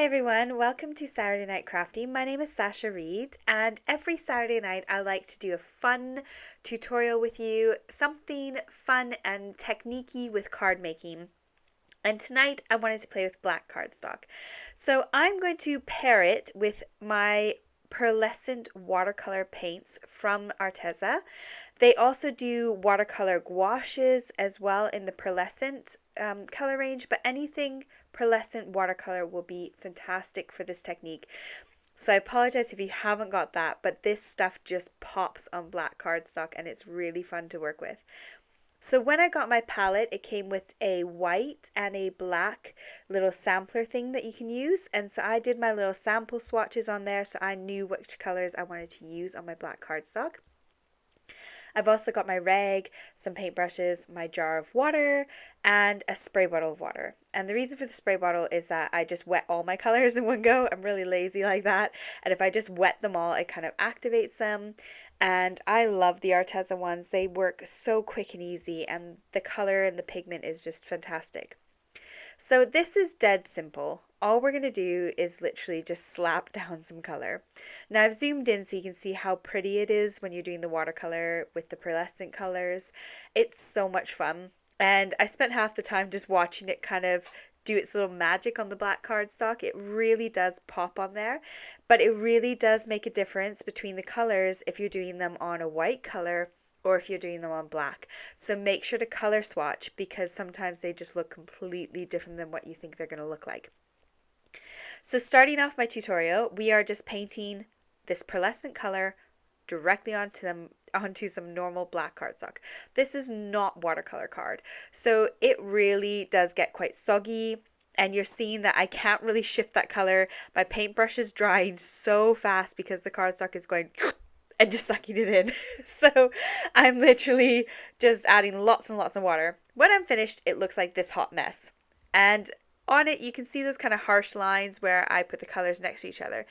Hi everyone, welcome to Saturday Night Crafting. My name is Sasha Reed, and every Saturday night I like to do a fun tutorial with you, something fun and techniquey with card making. And tonight I wanted to play with black cardstock. So I'm going to pair it with my pearlescent watercolor paints from Arteza. They also do watercolor gouaches as well in the pearlescent color range, but anything pearlescent watercolor will be fantastic for this technique. So I apologize if you haven't got that, but this stuff just pops on black cardstock and it's really fun to work with. So when I got my palette, it came with a white and a black little sampler thing that you can use. And so I did my little sample swatches on there so I knew which colors I wanted to use on my black cardstock. I've also got my rag, some paintbrushes, my jar of water, and a spray bottle of water. And the reason for the spray bottle is that I just wet all my colors in one go. I'm really lazy like that. And if I just wet them all, it kind of activates them. And I love the Arteza ones. They work so quick and easy, and the color and the pigment is just fantastic. So this is dead simple. All we're going to do is literally just slap down some color. Now I've zoomed in so you can see how pretty it is when you're doing the watercolor with the pearlescent colors. It's so much fun. And I spent half the time just watching it kind of do its little magic on the black cardstock. It really does pop on there, but it really does make a difference between the colors if you're doing them on a white color or if you're doing them on black. So make sure to color swatch because sometimes they just look completely different than what you think they're going to look like. So starting off my tutorial, we are just painting this pearlescent color directly onto some normal black cardstock. This is not watercolor card, so it really does get quite soggy, and you're seeing that I can't really shift that color. My paintbrush is drying so fast because the cardstock is going and just sucking it in. So I'm literally just adding lots and lots of water. When I'm finished, it looks like this hot mess. And on it, you can see those kind of harsh lines where I put the colors next to each other.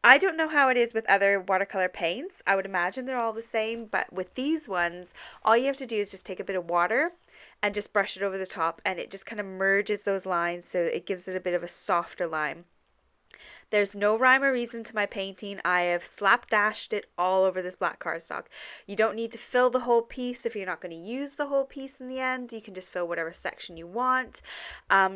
I don't know how it is with other watercolor paints. I would imagine they're all the same, but with these ones, all you have to do is just take a bit of water and just brush it over the top, and it just kind of merges those lines so it gives it a bit of a softer line. There's no rhyme or reason to my painting. I have slapdashed it all over this black cardstock. You don't need to fill the whole piece if you're not going to use the whole piece in the end. You can just fill whatever section you want.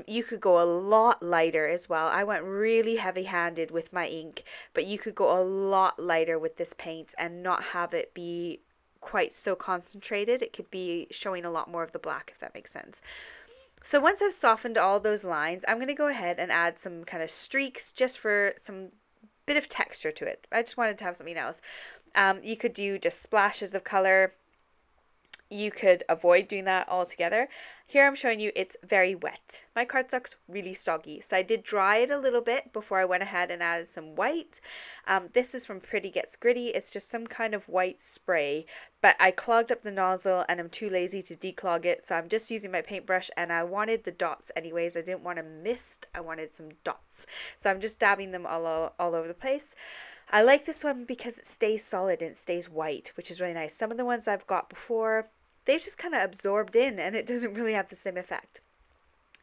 You could go a lot lighter as well. I went really heavy-handed with my ink, but you could go a lot lighter with this paint and not have it be quite so concentrated. It could be showing a lot more of the black, if that makes sense. So once I've softened all those lines, I'm going to go ahead and add some kind of streaks just for some bit of texture to it. I just wanted to have something else. You could do just splashes of color. You could avoid doing that altogether. Here I'm showing you it's very wet. My cardstock's really soggy, so I did dry it a little bit before I went ahead and added some white. This is from Pretty Gets Gritty. It's just some kind of white spray, but I clogged up the nozzle and I'm too lazy to declog it, so I'm just using my paintbrush, and I wanted the dots anyways. I didn't want a mist, I wanted some dots. So I'm just dabbing them all over the place. I like this one because it stays solid and it stays white, which is really nice. Some of the ones I've got before, they've just kind of absorbed in and it doesn't really have the same effect.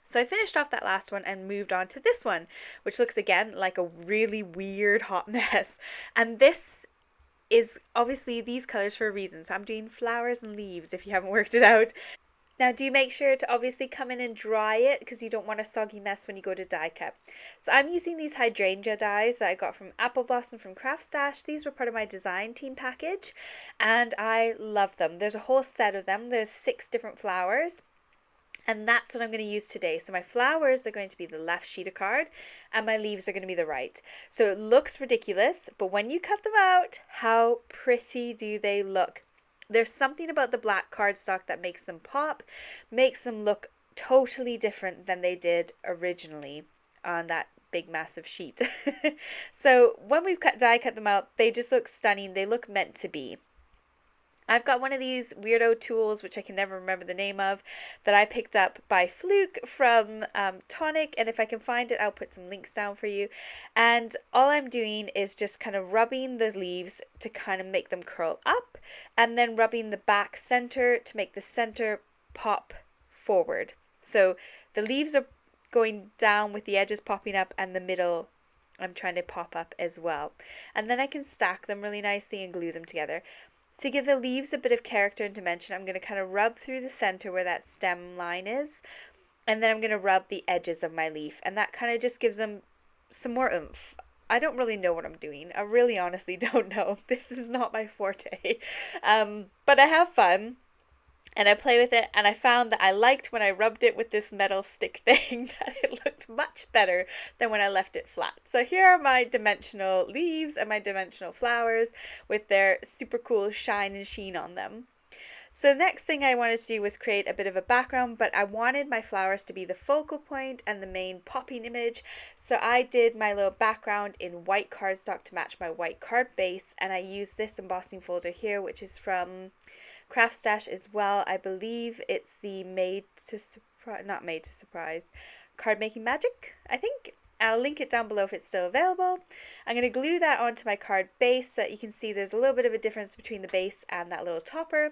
So I finished off that last one and moved on to this one, which looks again like a really weird hot mess. And this is obviously these colors for a reason. So I'm doing flowers and leaves if you haven't worked it out. Now do make sure to obviously come in and dry it because you don't want a soggy mess when you go to die cut. So I'm using these Hydrangea dies that I got from Apple Blossom from Craft Stash. These were part of my design team package and I love them. There's a whole set of them. There's 6 different flowers. And that's what I'm going to use today. So my flowers are going to be the left sheet of card and my leaves are going to be the right. So it looks ridiculous, but when you cut them out, how pretty do they look? There's something about the black cardstock that makes them pop, makes them look totally different than they did originally on that big massive sheet. So when we've die cut them out, they just look stunning. They look meant to be. I've got one of these weirdo tools, which I can never remember the name of, that I picked up by fluke from Tonic, and if I can find it, I'll put some links down for you. And all I'm doing is just kind of rubbing the leaves to kind of make them curl up, and then rubbing the back center to make the center pop forward. So the leaves are going down with the edges popping up and the middle I'm trying to pop up as well. And then I can stack them really nicely and glue them together. To give the leaves a bit of character and dimension, I'm going to kind of rub through the center where that stem line is. And then I'm going to rub the edges of my leaf. And that kind of just gives them some more oomph. I don't really know what I'm doing. I really honestly don't know. This is not my forte. But I have fun. And I play with it, and I found that I liked when I rubbed it with this metal stick thing that it looked much better than when I left it flat. So here are my dimensional leaves and my dimensional flowers with their super cool shine and sheen on them. So the next thing I wanted to do was create a bit of a background, but I wanted my flowers to be the focal point and the main popping image. So I did my little background in white cardstock to match my white card base, and I used this embossing folder here, which is from Craft Stash as well. I believe it's the Card Making Magic, I think. I'll link it down below if it's still available. I'm going to glue that onto my card base so that you can see there's a little bit of a difference between the base and that little topper.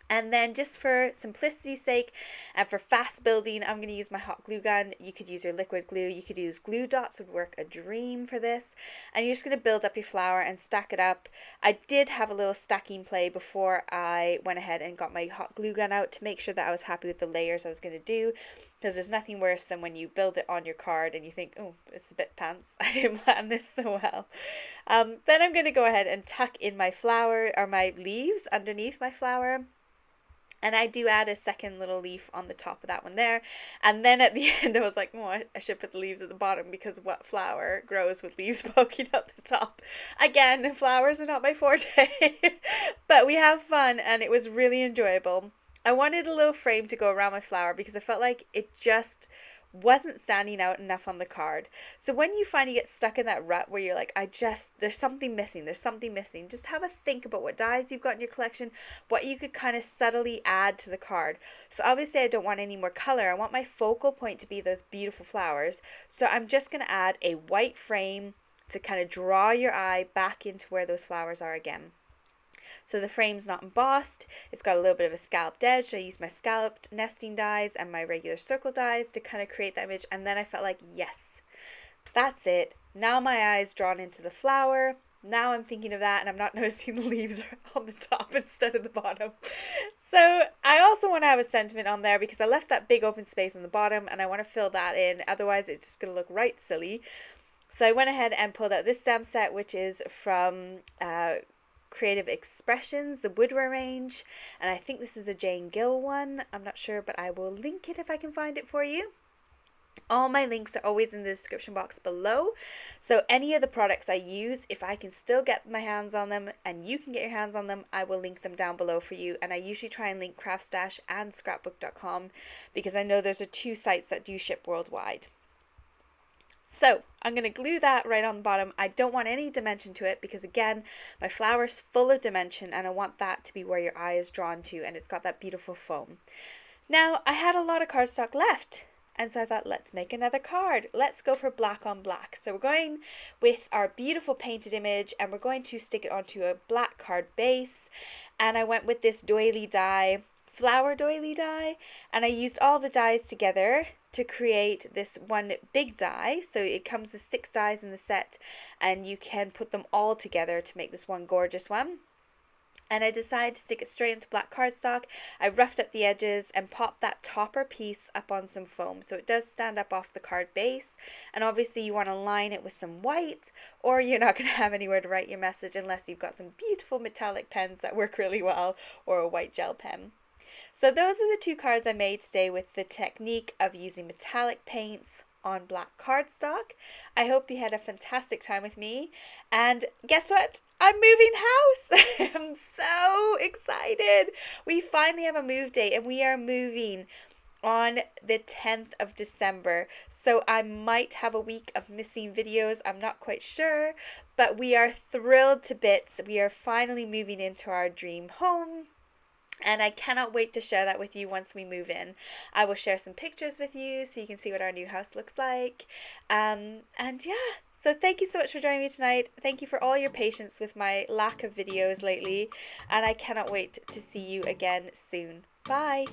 And then just for simplicity's sake and for fast building, I'm going to use my hot glue gun. You could use your liquid glue. You could use glue dots, would work a dream for this. And you're just going to build up your flower and stack it up. I did have a little stacking play before I went ahead and got my hot glue gun out to make sure that I was happy with the layers I was going to do. Because there's nothing worse than when you build it on your card and you think, oh, it's a bit pants. I didn't plan this so well. Then I'm going to go ahead and tuck in my flower or my leaves underneath my flower. And I do add a second little leaf on the top of that one there. And then at the end, I was like, oh, I should put the leaves at the bottom because what flower grows with leaves poking out the top? Again, flowers are not my forte. But we have fun and it was really enjoyable. I wanted a little frame to go around my flower because I felt like it just wasn't standing out enough on the card. So when you find you get stuck in that rut where you're like, there's something missing, just have a think about what dies you've got in your collection, what you could kind of subtly add to the card. So obviously I don't want any more color. I want my focal point to be those beautiful flowers. So I'm just going to add a white frame to kind of draw your eye back into where those flowers are again. So the frame's not embossed, it's got a little bit of a scalloped edge. I used my scalloped nesting dies and my regular circle dies to kind of create that image, and then I felt like, yes, that's it. Now my eye's drawn into the flower. Now I'm thinking of that and I'm not noticing the leaves are on the top instead of the bottom. So I also want to have a sentiment on there because I left that big open space on the bottom and I want to fill that in, otherwise it's just going to look right silly. So I went ahead and pulled out this stamp set, which is from Creative Expressions, the Woodware range, and I think this is a Jane Gill one. I'm not sure, but I will link it if I can find it for you. All my links are always in the description box below, so any of the products I use, if I can still get my hands on them and you can get your hands on them, I will link them down below for you. And I usually try and link Craft Stash and scrapbook.com because I know those are two sites that do ship worldwide. So I'm going to glue that right on the bottom. I don't want any dimension to it because, again, my flower's full of dimension and I want that to be where your eye is drawn to, and it's got that beautiful foam. Now, I had a lot of cardstock left, and so I thought, let's make another card. Let's go for black on black. So we're going with our beautiful painted image and we're going to stick it onto a black card base, and I went with this doily die, flower doily die, and I used all the dies together to create this one big die. So it comes with 6 dies in the set and you can put them all together to make this one gorgeous one. And I decided to stick it straight into black cardstock. I roughed up the edges and popped that topper piece up on some foam so it does stand up off the card base. And obviously you want to line it with some white, or you're not going to have anywhere to write your message unless you've got some beautiful metallic pens that work really well, or a white gel pen. So those are the 2 cards I made today with the technique of using metallic paints on black cardstock. I hope you had a fantastic time with me. And guess what? I'm moving house. I'm so excited. We finally have a move date and we are moving on the 10th of December. So I might have a week of missing videos. I'm not quite sure, but we are thrilled to bits. We are finally moving into our dream home. And I cannot wait to share that with you once we move in. I will share some pictures with you so you can see what our new house looks like. And yeah, so thank you so much for joining me tonight. Thank you for all your patience with my lack of videos lately. And I cannot wait to see you again soon. Bye.